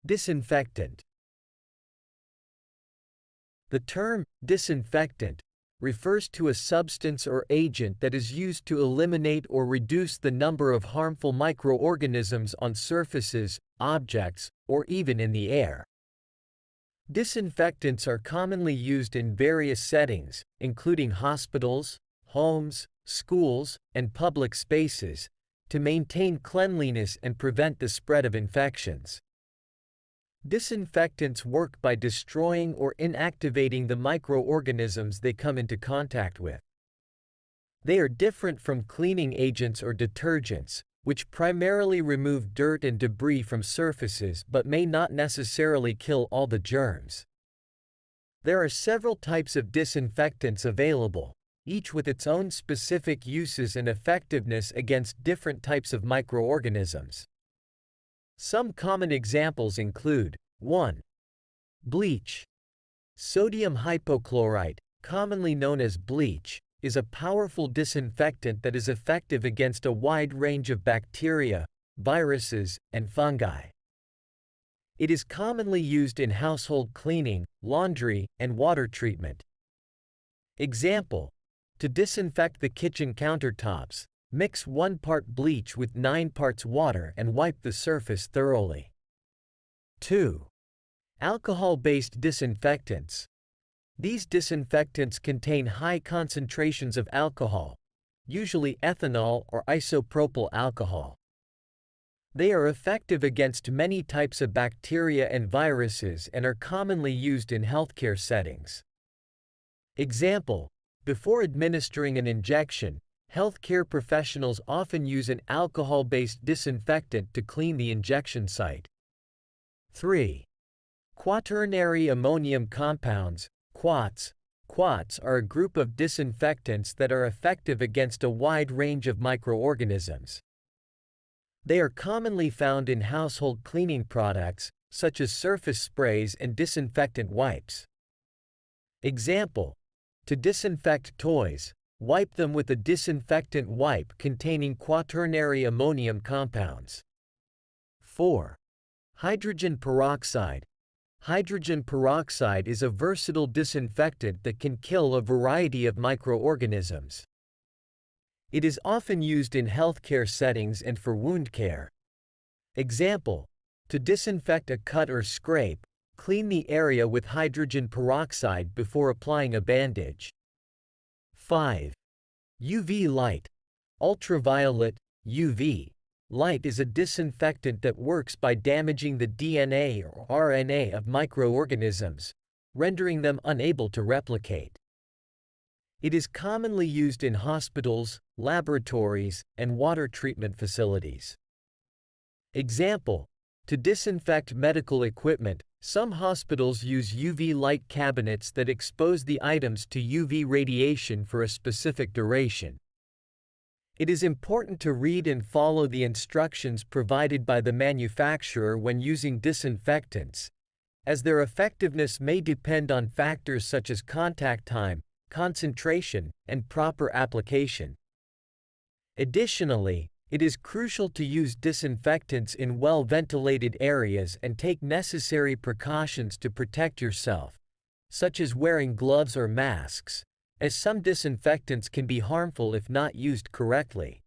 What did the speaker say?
Disinfectant. The term disinfectant refers to a substance or agent that is used to eliminate or reduce the number of harmful microorganisms on surfaces, objects, or even in the air. Disinfectants are commonly used in various settings, including hospitals, homes, schools, and public spaces, to maintain cleanliness and prevent the spread of infections. Disinfectants work by destroying or inactivating the microorganisms they come into contact with. They are different from cleaning agents or detergents, which primarily remove dirt and debris from surfaces but may not necessarily kill all the germs. There are several types of disinfectants available, each with its own specific uses and effectiveness against different types of microorganisms. Some common examples include 1. Bleach. Sodium hypochlorite, commonly known as bleach, is a powerful disinfectant that is effective against a wide range of bacteria, viruses, and fungi. It is commonly used in household cleaning, laundry, and water treatment. Example: to disinfect the kitchen countertops, mix 1 part bleach with 9 parts water and wipe the surface thoroughly. 2. Alcohol-based disinfectants. These disinfectants contain high concentrations of alcohol, usually ethanol or isopropyl alcohol. They are effective against many types of bacteria and viruses and are commonly used in healthcare settings. Example: before administering an injection, healthcare professionals often use an alcohol-based disinfectant to clean the injection site. 3. Quaternary ammonium compounds, Quats. Quats are a group of disinfectants that are effective against a wide range of microorganisms. They are commonly found in household cleaning products, such as surface sprays and disinfectant wipes. Example: to disinfect toys, wipe them with a disinfectant wipe containing quaternary ammonium compounds. 4. Hydrogen peroxide. Hydrogen peroxide is a versatile disinfectant that can kill a variety of microorganisms. It is often used in healthcare settings and for wound care. Example: to disinfect a cut or scrape, clean the area with hydrogen peroxide before applying a bandage. 5. UV light. Ultraviolet, UV, light is a disinfectant that works by damaging the DNA or RNA of microorganisms, rendering them unable to replicate. It is commonly used in hospitals, laboratories, and water treatment facilities. Example: to disinfect medical equipment, some hospitals use UV light cabinets that expose the items to UV radiation for a specific duration. It is important to read and follow the instructions provided by the manufacturer when using disinfectants, as their effectiveness may depend on factors such as contact time, concentration, and proper application. Additionally, it is crucial to use disinfectants in well-ventilated areas and take necessary precautions to protect yourself, such as wearing gloves or masks, as some disinfectants can be harmful if not used correctly.